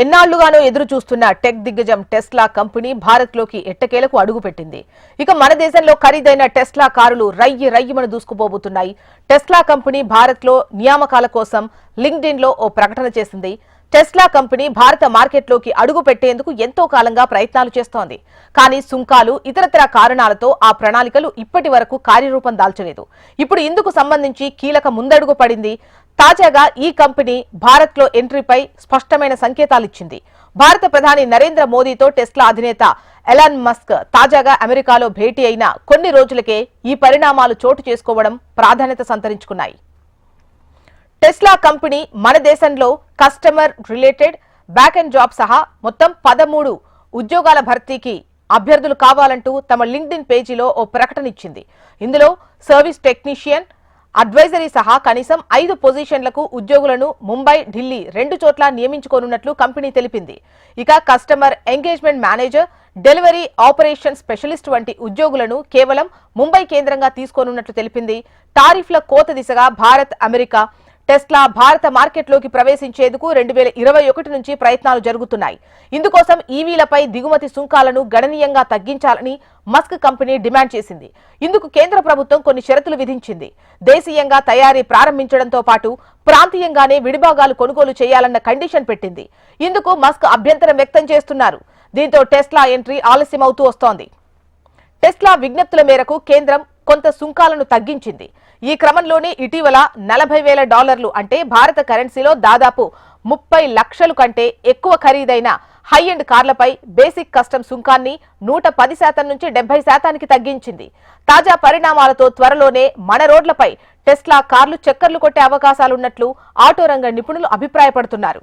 ఎన్నాళ్లుగానో ఎదురు చూస్తున్న టెక్ దిగ్గజం టెస్లా కంపెనీ భారత్లోకి ఎట్టకేలకు అడుగుపెట్టింది. ఇక మన దేశంలో ఖరీదైన టెస్లా కారులు రయ్యమని దూసుకుపోబోతున్నాయి. టెస్లా కంపెనీ భారత్లో నియామకాల కోసం లింక్డ్ఇన్లో ఓ ప్రకటన చేసింది. టెస్లా కంపెనీ భారత మార్కెట్లోకి అడుగు పెట్టేందుకు ఎంతో కాలంగా ప్రయత్నాలు చేస్తోంది. కానీ సుంకాలు, ఇతరతర కారణాలతో ఆ ప్రణాళికలు ఇప్పటి వరకు కార్యరూపం దాల్చలేదు. ఇప్పుడు ఇందుకు సంబంధించి కీలక ముందడుగు పడింది. తాజాగా ఈ కంపెనీ భారత్లో ఎంట్రీపై స్పష్టమైన సంకేతాలిచ్చింది. భారత ప్రధాని నరేంద్ర మోదీతో టెస్లా అధినేత ఎలాన్ మస్క్ తాజాగా అమెరికాలో భేటీ అయిన కొన్ని రోజులకే ఈ పరిణామాలు చోటు చేసుకోవడం ప్రాధాన్యత సంతరించుకున్నాయి. టెస్లా కంపెనీ మన దేశంలో customer related back and job సహా మొత్తం 13 ఉద్యోగాల భర్తీకి అభ్యర్థులు కావాలంటూ తమ లింక్డ్ఇన్ పేజీలో ఓ ప్రకటన ఇచ్చింది. ఇందులో సర్వీస్ టెక్నీషియన్, అడ్వైజరీ సహా కనీసం 5 పొజిషన్లకు ఉద్యోగులను ముంబై, ఢిల్లీ 2 చోట్ల నియమించుకోనున్నట్లు కంపెనీ తెలిపింది. ఇక customer engagement manager, delivery operation specialist వంటి ఉద్యోగులను కేవలం ముంబై కేంద్రంగా తీసుకోనున్నట్లు తెలిపింది. టారిఫ్ల కోత దిశగా భారత్, అమెరికా టెస్లా భారత మార్కెట్లోకి ప్రవేశించేందుకు 2021 నుంచి ప్రయత్నాలు జరుగుతున్నాయి. ఇందుకోసం ఈవీలపై దిగుమతి సుంకాలను గణనీయంగా తగ్గించాలని మస్క్ కంపెనీ డిమాండ్ చేసింది. ఇందుకు కేంద్ర ప్రభుత్వం కొన్ని షరతులు విధించింది. దేశీయంగా తయారీ ప్రారంభించడంతో పాటు ప్రాంతీయంగానే విడిభాగాలు కొనుగోలు చేయాలన్న కండిషన్ పెట్టింది. ఇందుకు మస్క్ అభ్యంతరం వ్యక్తం చేస్తున్నారు. దీంతో టెస్లా ఎంట్రీ ఆలస్యమవుతూ వస్తోంది. టెస్లా విజ్ఞప్తుల మేరకు కేంద్రం కొంత సుంకాలను తగ్గించింది. ఈ క్రమంలోనే ఇటీవల $40,000 అంటే భారత కరెన్సీలో దాదాపు 30 లక్షల కంటే ఎక్కువ ఖరీదైన హై ఎండ్ కార్లపై బేసిక్ కస్టమ్ సుంకాన్ని 110% నుంచి 70%కి తగ్గించింది. తాజా పరిణామాలతో త్వరలోనే మన రోడ్లపై టెస్లా కార్లు చక్కర్లు కొట్టే అవకాశాలున్నట్లు ఆటో రంగ నిపుణులు అభిప్రాయపడుతున్నారు.